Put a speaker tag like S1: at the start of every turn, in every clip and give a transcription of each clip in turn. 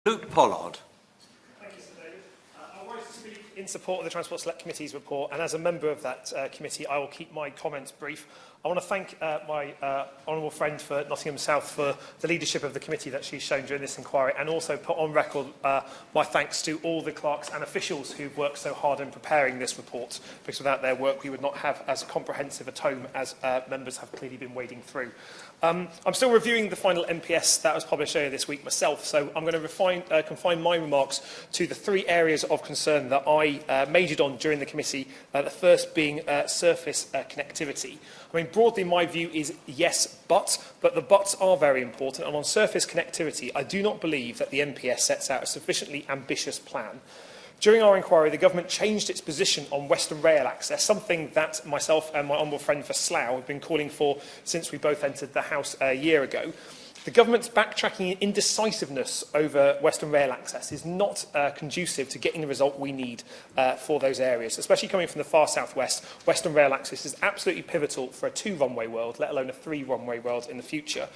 S1: Luke Pollard.
S2: Thank you, Sir David. I wanted to speak in support of the Transport Select Committee's report, and as a member of that committee, I will keep my comments brief. I want to thank my honourable friend for Nottingham South for the leadership of the committee that she's shown during this inquiry, and also put on record my thanks to all the clerks and officials who've worked so hard in preparing this report, because without their work we would not have as comprehensive a tome as members have clearly been wading through. I'm still reviewing the final NPS that was published earlier this week myself, so I'm going to confine my remarks to the three areas of concern that I majored on during the committee, the first being surface connectivity. I mean, broadly, my view is yes, but the buts are very important, and on surface connectivity, I do not believe that the NPS sets out a sufficiently ambitious plan. During our inquiry, the government changed its position on Western Rail access, something that myself and my honourable friend for Slough have been calling for since we both entered the House a year ago. The government's backtracking and indecisiveness over Western Rail access is not conducive to getting the result we need for those areas. Especially coming from the far southwest, Western Rail access is absolutely pivotal for a two-runway world, let alone a three-runway world in the future.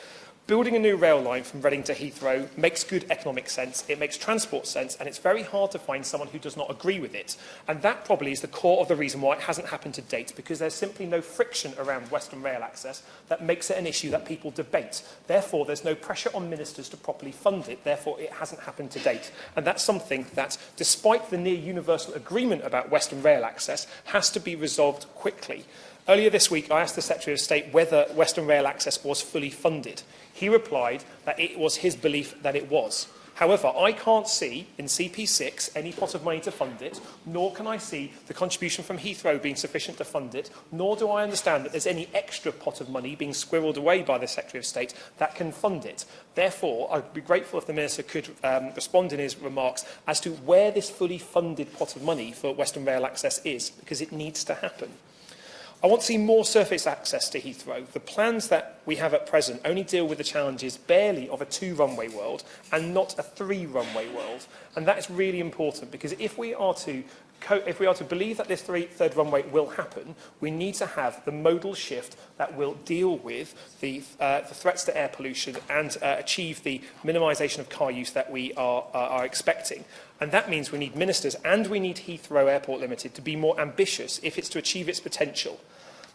S2: Building a new rail line from Reading to Heathrow makes good economic sense, it makes transport sense, and it's very hard to find someone who does not agree with it. And that probably is the core of the reason why it hasn't happened to date, because there's simply no friction around Western Rail access that makes it an issue that people debate. Therefore, there's no pressure on ministers to properly fund it. Therefore, it hasn't happened to date. And that's something that, despite the near universal agreement about Western Rail access, has to be resolved quickly. Earlier this week, I asked the Secretary of State whether Western Rail access was fully funded. He replied that it was his belief that it was. However, I can't see in CP6 any pot of money to fund it, nor can I see the contribution from Heathrow being sufficient to fund it, nor do I understand that there's any extra pot of money being squirreled away by the Secretary of State that can fund it. Therefore, I'd be grateful if the Minister could respond in his remarks as to where this fully funded pot of money for Western Rail access is, because it needs to happen. I want to see more surface access to Heathrow. The plans that we have at present only deal with the challenges barely of a two-runway world and not a three-runway world. And that is really important, because if we are to believe that this third runway will happen, we need to have the modal shift that will deal with the threats to air pollution and achieve the minimisation of car use that we are expecting. And that means we need ministers and we need Heathrow Airport Limited to be more ambitious if it's to achieve its potential.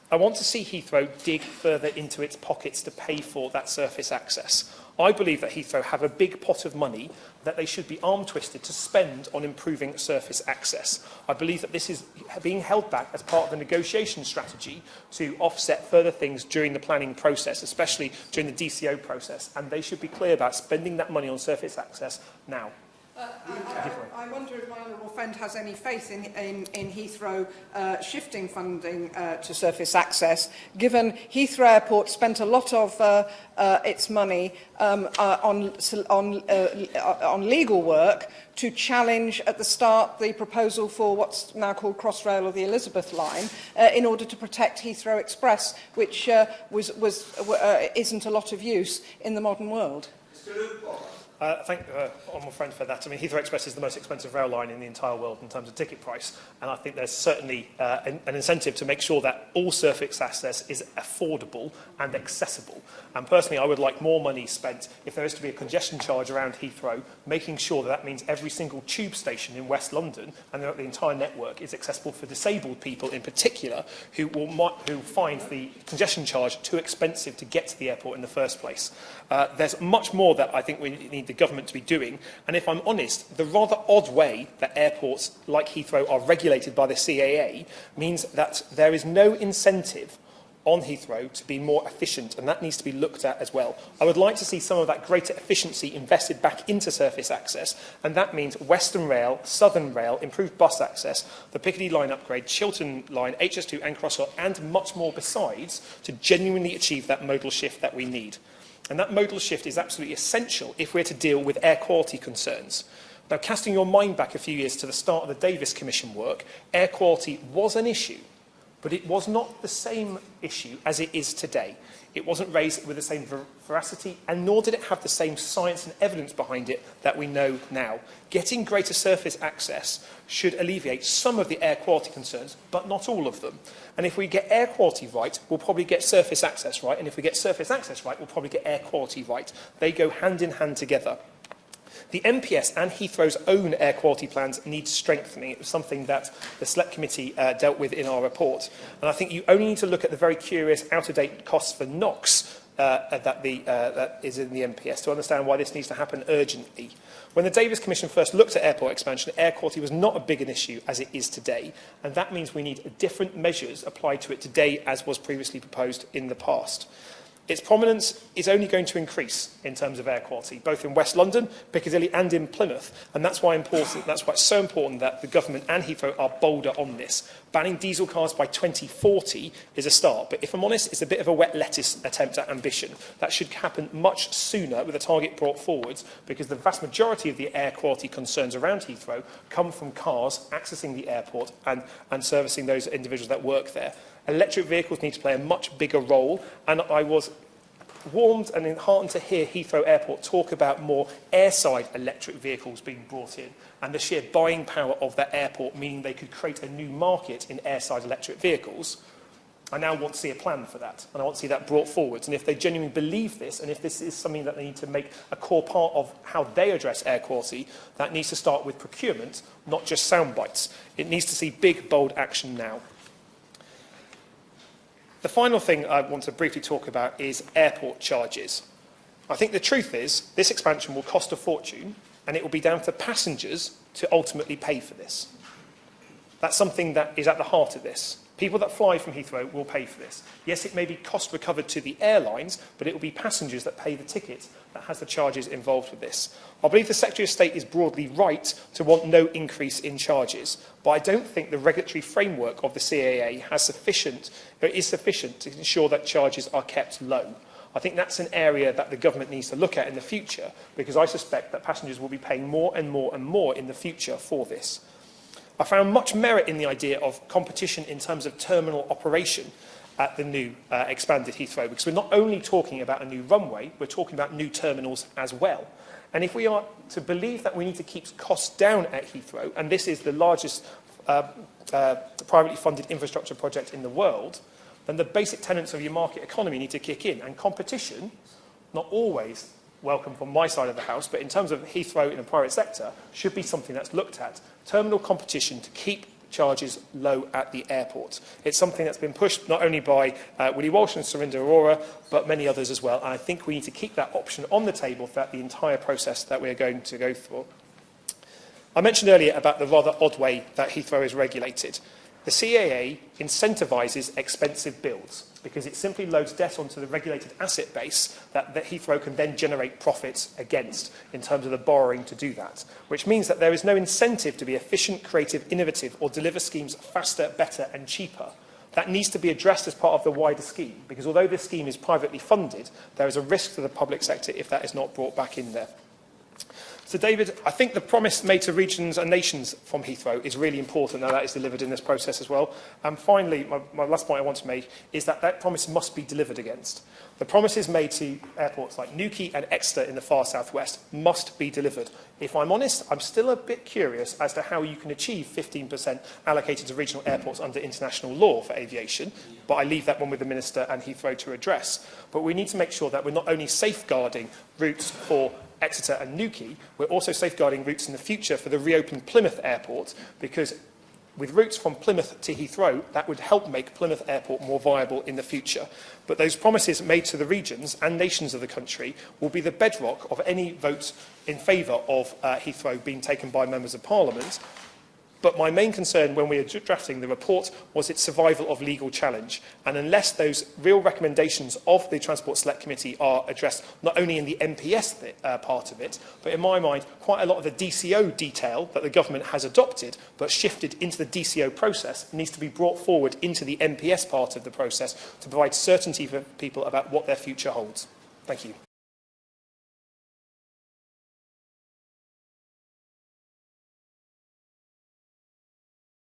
S2: I want to see Heathrow dig further into its pockets to pay for that surface access. I believe that Heathrow have a big pot of money that they should be arm-twisted to spend on improving surface access. I believe that this is being held back as part of the negotiation strategy to offset further things during the planning process, especially during the DCO process, and they should be clear about spending that money on surface access now.
S3: I wonder if my honourable friend has any faith in Heathrow shifting funding to surface access, given Heathrow Airport spent a lot of its money on legal work to challenge at the start the proposal for what's now called Crossrail or the Elizabeth line in order to protect Heathrow Express, which isn't a lot of use in the modern world.
S2: Thank honourable friend for that. I mean, Heathrow Express is the most expensive rail line in the entire world in terms of ticket price, and I think there's certainly an incentive to make sure that all surface access is affordable and accessible. And personally, I would like more money spent if there is to be a congestion charge around Heathrow, making sure that means every single tube station in West London and the entire network is accessible for disabled people in particular who find the congestion charge too expensive to get to the airport in the first place. There's much more that I think we need the government to be doing, and if I'm honest, the rather odd way that airports like Heathrow are regulated by the CAA means that there is no incentive on Heathrow to be more efficient, and that needs to be looked at as well. I would like to see some of that greater efficiency invested back into surface access, and that means Western Rail, Southern Rail, improved bus access, the Piccadilly line upgrade, Chiltern line, HS2 and Crossrail, and much more besides to genuinely achieve that modal shift that we need. And that modal shift is absolutely essential if we're to deal with air quality concerns. Now, casting your mind back a few years to the start of the Davis Commission work, air quality was an issue, but it was not the same issue as it is today. It wasn't raised with the same veracity, and nor did it have the same science and evidence behind it that we know now. Getting greater surface access should alleviate some of the air quality concerns, but not all of them. And if we get air quality right, we'll probably get surface access right, and if we get surface access right, we'll probably get air quality right. They go hand in hand together. The MPS and Heathrow's own air quality plans need strengthening. It was something that the Select Committee dealt with in our report. And I think you only need to look at the very curious out-of-date costs for NOx that is in the MPS to understand why this needs to happen urgently. When the Davis Commission first looked at airport expansion, air quality was not as big an issue as it is today, and that means we need different measures applied to it today as was previously proposed in the past. Its prominence is only going to increase in terms of air quality, both in West London, Piccadilly and in Plymouth, and that's why it's so important that the government and Heathrow are bolder on this. Banning diesel cars by 2040 is a start, but if I'm honest, it's a bit of a wet lettuce attempt at ambition. That should happen much sooner with a target brought forwards, because the vast majority of the air quality concerns around Heathrow come from cars accessing the airport and servicing those individuals that work there. Electric vehicles need to play a much bigger role, and I was warmed and heartened to hear Heathrow Airport talk about more airside electric vehicles being brought in, and the sheer buying power of that airport, meaning they could create a new market in airside electric vehicles. I now want to see a plan for that, and I want to see that brought forward. And if they genuinely believe this, and if this is something that they need to make a core part of how they address air quality, that needs to start with procurement, not just sound bites. It needs to see big, bold action now. The final thing I want to briefly talk about is airport charges. I think the truth is this expansion will cost a fortune, and it will be down to passengers to ultimately pay for this. That's something that is at the heart of this. People that fly from Heathrow will pay for this. Yes, it may be cost recovered to the airlines, but it will be passengers that pay the ticket that has the charges involved with this. I believe the Secretary of State is broadly right to want no increase in charges, but I don't think the regulatory framework of the CAA is sufficient to ensure that charges are kept low. I think that's an area that the government needs to look at in the future, because I suspect that passengers will be paying more and more and more in the future for this. I found much merit in the idea of competition in terms of terminal operation at the new expanded Heathrow, because we're not only talking about a new runway, we're talking about new terminals as well. And if we are to believe that we need to keep costs down at Heathrow, and this is the largest privately funded infrastructure project in the world, then the basic tenets of your market economy need to kick in. And competition, not always welcome from my side of the house, but in terms of Heathrow in the private sector, should be something that's looked at. Terminal competition to keep charges low at the airport. It's something that's been pushed not only by Willie Walsh and Surinder Arora, but many others as well. And I think we need to keep that option on the table throughout the entire process that we're going to go through. I mentioned earlier about the rather odd way that Heathrow is regulated. The CAA incentivises expensive builds because it simply loads debt onto the regulated asset base that Heathrow can then generate profits against in terms of the borrowing to do that, which means that there is no incentive to be efficient, creative, innovative, or deliver schemes faster, better and cheaper. That needs to be addressed as part of the wider scheme, because although this scheme is privately funded, there is a risk to the public sector if that is not brought back in there. So, David, I think the promise made to regions and nations from Heathrow is really important, and that is delivered in this process as well. And finally, my last point I want to make is that that promise must be delivered against. The promises made to airports like Newquay and Exeter in the far southwest must be delivered. If I'm honest, I'm still a bit curious as to how you can achieve 15% allocated to regional airports under international law for aviation, but I leave that one with the Minister and Heathrow to address. But we need to make sure that we're not only safeguarding routes for Exeter and Newquay, we're also safeguarding routes in the future for the reopened Plymouth Airport, because with routes from Plymouth to Heathrow, that would help make Plymouth Airport more viable in the future. But those promises made to the regions and nations of the country will be the bedrock of any vote in favour of Heathrow being taken by members of Parliament. But my main concern when we were drafting the report was its survival of legal challenge. And unless those real recommendations of the Transport Select Committee are addressed not only in the MPS part of it, but in my mind, quite a lot of the DCO detail that the government has adopted but shifted into the DCO process needs to be brought forward into the MPS part of the process to provide certainty for people about what their future holds. Thank you.